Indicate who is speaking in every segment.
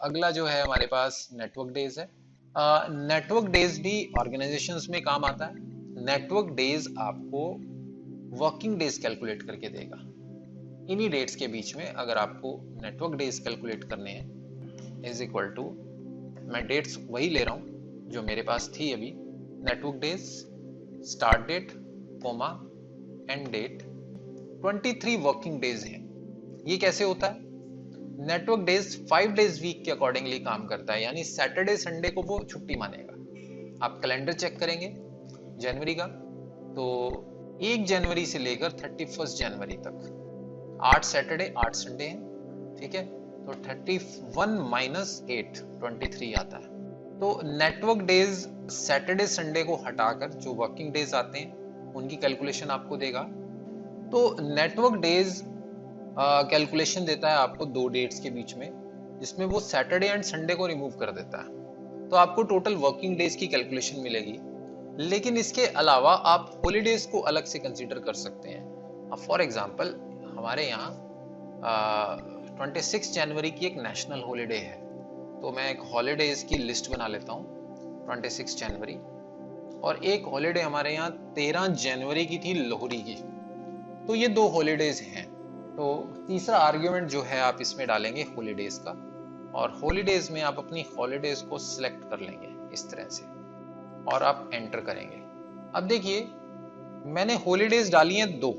Speaker 1: अगला जो है हमारे पास नेटवर्क डेज है। नेटवर्क डेज भी ऑर्गेनाइजेशंस में काम आता है। नेटवर्क डेज आपको वर्किंग डेज कैलकुलेट करके देगा। इन्हीं डेट्स के बीच में अगर आपको नेटवर्क डेज कैलकुलेट करने हैं इज इक्वल टू, मैं डेट्स वही ले रहा हूं जो मेरे पास थी अभी, network days start date comma end date 23 working days हैं। ये कैसे होता है? नेटवर्क डेज 5 डेज वीक के अकॉर्डिंगली काम करता है, यानी सैटरडे संडे को वो छुट्टी मानेगा। आप कैलेंडर चेक करेंगे जनवरी का, तो 1 जनवरी से लेकर 31 जनवरी तक 8 सैटरडे 8 संडे हैं, ठीक है। तो 31 माइनस 8 23 आता है। तो नेटवर्क डेज सैटरडे संडे को हटाकर जो वर्किंग डेज आते हैं उनकी कैलकुलेशन आपको देगा। तो नेटवर्क डेज कैलकुलेशन देता है आपको 2 डेट्स के बीच में, जिसमें वो सैटरडे एंड संडे को रिमूव कर देता है। तो आपको टोटल वर्किंग डेज की कैलकुलेशन मिलेगी। लेकिन इसके अलावा आप हॉलीडेज को अलग से कंसीडर कर सकते हैं। फॉर एग्जांपल हमारे यहाँ 26 जनवरी की एक नेशनल हॉलीडे है, तो मैं एक हॉलीडेज की लिस्ट बना लेता हूँ 26 जनवरी। और एक हॉलीडे हमारे यहाँ 13 जनवरी की थी, लोहड़ी की। तो ये 2 हॉलीडेज हैं। तो तीसरा आर्ग्यूमेंट जो है आप इसमें डालेंगे हॉलीडेज का, और हॉलीडेज में आप अपनी हॉलीडेज को सिलेक्ट कर लेंगे इस तरह से और आप एंटर करेंगे। अब देखिए मैंने हॉलीडेज डाली हैं 2,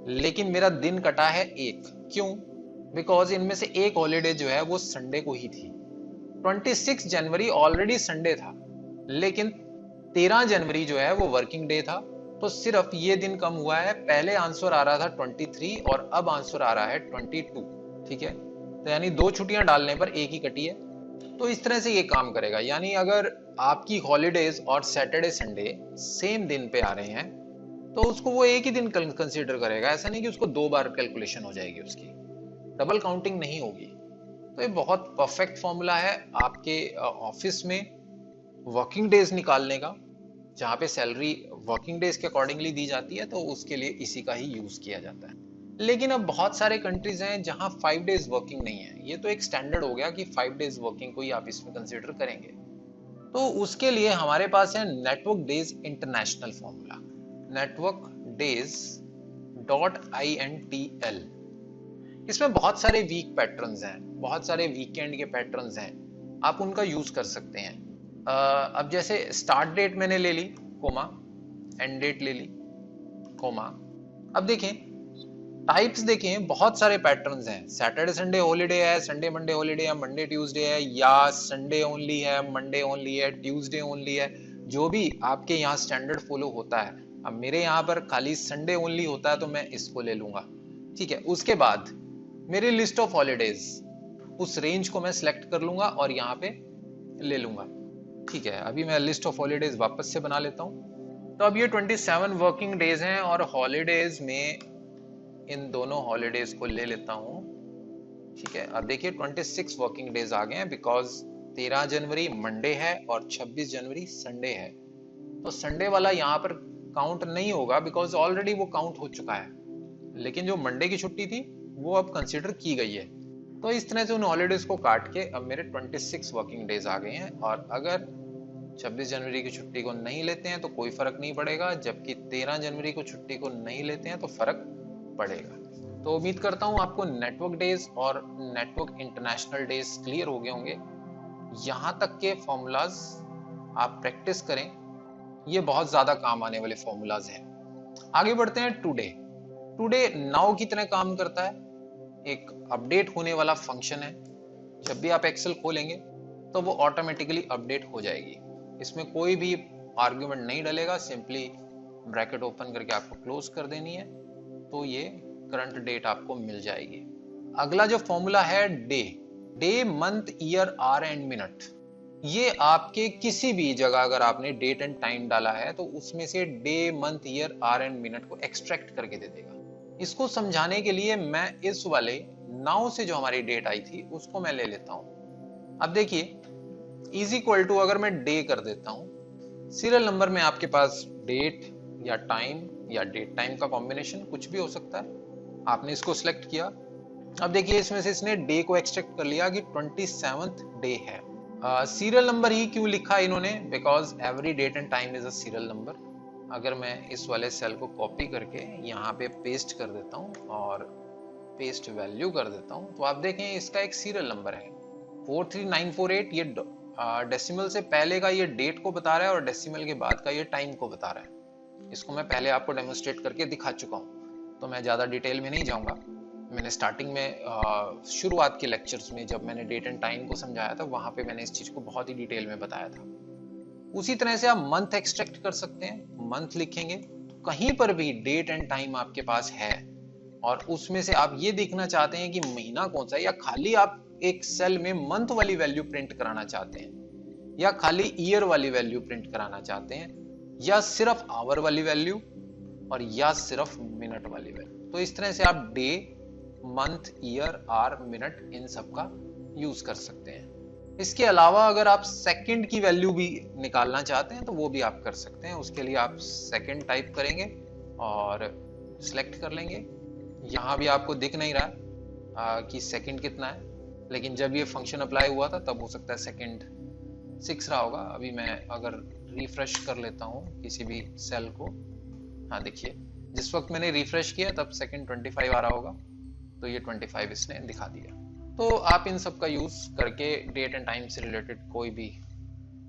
Speaker 1: लेकिन मेरा दिन कटा है 1। क्यों? बिकॉज इनमें से एक हॉलीडे जो है वो संडे को ही थी। 26 जनवरी ऑलरेडी संडे था, लेकिन 13 जनवरी जो है वो वर्किंग डे था। तो सिर्फ ये दिन कम हुआ है। पहले आंसर आ रहा था 23 और अब आंसर आ रहा है 22, ठीक है। तो यानी 2 छुट्टियां डालने पर एक ही कटी है। तो इस तरह से ये काम करेगा। यानी अगर आपकी हॉलीडेज और सैटरडे संडे सेम दिन पे आ रहे हैं तो उसको वो एक ही दिन कंसीडर करेगा। ऐसा नहीं कि उसको 2 बार कैलकुलेशन हो जाएगी, उसकी डबल काउंटिंग नहीं होगी। तो ये बहुत परफेक्ट फॉर्मूला है आपके ऑफिस में वर्किंग डेज निकालने का, जहाँ पे सैलरी वर्किंग डेज के अकॉर्डिंगली दी जाती है, तो उसके लिए इसी का ही यूज किया जाता है। लेकिन अब बहुत सारे कंट्रीज हैं जहाँ 5 डेज वर्किंग नहीं है। ये तो एक स्टैंडर्ड हो गया कि 5 डेज वर्किंग को ही आप इसमें कंसीडर करेंगे। तो उसके लिए हमारे पास है network days international formula, network days .intl। इसमें बहुत सारे वीक पैटर्न्स हैं, बहुत सारे वीकेंड के पैटर्न्स हैं, आप उनका यूज कर सकते हैं। अब जैसे स्टार्ट डेट मैंने ले ली कोमा, एंड डेट ले ली कोमा। अब देखें टाइप्स, देखें बहुत सारे पैटर्न्स हैं। सैटरडे संडे हॉलीडे है, संडे मंडे हॉलीडे है, मंडे ट्यूसडे है, या संडे ओनली है, मंडे ओनली है, ट्यूसडे ओनली है। जो भी आपके यहाँ स्टैंडर्ड फॉलो होता है। अब मेरे यहाँ पर खाली संडे ओनली होता है तो मैं इसको ले लूंगा, ठीक है। उसके बाद मेरी लिस्ट ऑफ हॉलीडेज, उस रेंज को मैं सिलेक्ट कर लूंगा और यहाँ पे ले लूंगा, ठीक है। अभी मैं लिस्ट ऑफ हॉलीडेज वापस से बना लेता हूँ। तो अब ये 27 वर्किंग डेज हैं और हॉलीडेज में इन दोनों हॉलीडेज को ले लेता हूँ, ठीक है। अब देखिए 26 वर्किंग डेज आ गए हैं, बिकॉज 13 जनवरी मंडे है और 26 जनवरी संडे है। तो संडे वाला यहाँ पर काउंट नहीं होगा, बिकॉज ऑलरेडी वो काउंट हो चुका है। लेकिन जो मंडे की छुट्टी थी वो अब कंसीडर की गई है। तो इस तरह से उन हॉलीडेज को काट के अब मेरे 26 वर्किंग डेज आ गए हैं। और अगर 26 जनवरी की छुट्टी को नहीं लेते हैं तो कोई फर्क नहीं पड़ेगा, जबकि 13 जनवरी को छुट्टी को नहीं लेते हैं तो फर्क पड़ेगा। तो उम्मीद करता हूं आपको नेटवर्क डेज और नेटवर्क इंटरनेशनल डेज क्लियर हो गए होंगे। यहां तक के फॉर्मूलाज आप प्रैक्टिस करें, ये बहुत ज्यादा काम आने वाले फॉर्मूलाज हैं। आगे बढ़ते हैं टुडे। टुडे नाउ की तरह काम करता है, एक अपडेट होने वाला फंक्शन है। जब भी आप एक्सेल खोलेंगे तो वो ऑटोमेटिकली अपडेट हो जाएगी। इसमें कोई भी आर्ग्यूमेंट नहीं डलेगा, सिंपली ब्रैकेट ओपन करके आपको क्लोज कर देनी है, तो ये करंट डेट आपको मिल जाएगी। अगला जो फॉर्मूला है day, day month year our and minute. ये आपके किसी भी जगह अगर आपने डेट एंड टाइम डाला है तो उसमें से day month year our and minute को एक्सट्रैक्ट करके दे देगा। इसको समझाने के लिए मैं इस वाले नाउ से जो हमारी डेट आई थी उसको मैं ले लेता हूं। अब देखिए इज इक्वल टू, अगर मैं डे कर देता हूं, सीरियल नंबर में आपके पास डेट या टाइम या डेट टाइम का कॉम्बिनेशन कुछ भी हो सकता है। आपने इसको सिलेक्ट किया, अब देखिए इसमें से इसने डे को एक्सट्रैक्ट कर लिया कि 27th डे है। सीरियल नंबर ही क्यों लिखा इन्होंने, because every date and time is a serial number. अगर मैं इस वाले सेल को कॉपी करके यहाँ पे पेस्ट कर देता हूँ और पेस्ट वैल्यू कर देता हूँ, तो आप देखें इसका एक सीरियल नंबर है 43948। ये डेसिमल से पहले का ये डेट को बता रहा है और डेसिमल के बाद का ये टाइम को बता रहा है। इसको मैं पहले आपको डेमोन्स्ट्रेट करके दिखा चुका हूँ, तो मैं ज़्यादा डिटेल में नहीं जाऊँगा। मैंने स्टार्टिंग में शुरुआत के लेक्चर्स में जब मैंने डेट एंड टाइम को समझाया था, वहाँ पे मैंने इस चीज़ को बहुत ही डिटेल में बताया था। उसी तरह से आप मंथ एक्सट्रैक्ट कर सकते हैं। मंथ लिखेंगे तो कहीं पर भी डेट एंड टाइम आपके पास है और उसमें से आप ये देखना चाहते हैं कि महीना कौन सा है, या खाली आप एक सेल में मंथ वाली वैल्यू प्रिंट कराना चाहते हैं, या खाली ईयर वाली वैल्यू प्रिंट कराना चाहते हैं, या सिर्फ आवर वाली वैल्यू, और या सिर्फ मिनट वाली वैल्यू। तो इस तरह से आप day, month, year, hour, minute इन सब का यूज कर सकते हैं। इसके अलावा अगर आप सेकंड की वैल्यू भी निकालना चाहते हैं तो वो भी आप कर सकते हैं। उसके लिए आप सेकंड टाइप करेंगे और सिलेक्ट कर लेंगे। यहाँ भी आपको दिख नहीं रहा कि सेकंड कितना है, लेकिन जब ये फंक्शन अप्लाई हुआ था तब हो सकता है सेकंड 6 रहा होगा। अभी मैं अगर रिफ्रेश कर लेता हूँ किसी भी सेल को, हाँ देखिए जिस वक्त मैंने रिफ्रेश किया तब सेकंड 25 आ रहा होगा, तो ये 25 इसने दिखा दिया। तो आप इन सब का यूज करके डेट एंड टाइम से रिलेटेड कोई भी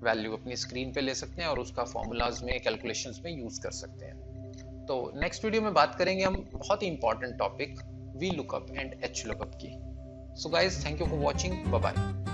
Speaker 1: वैल्यू अपनी स्क्रीन पे ले सकते हैं और उसका फॉर्मूलाज में, कैलकुलेशंस में यूज कर सकते हैं। तो नेक्स्ट वीडियो में बात करेंगे हम बहुत ही important topic V lookup and H lookup की। So guys, thank you for watching, bye bye.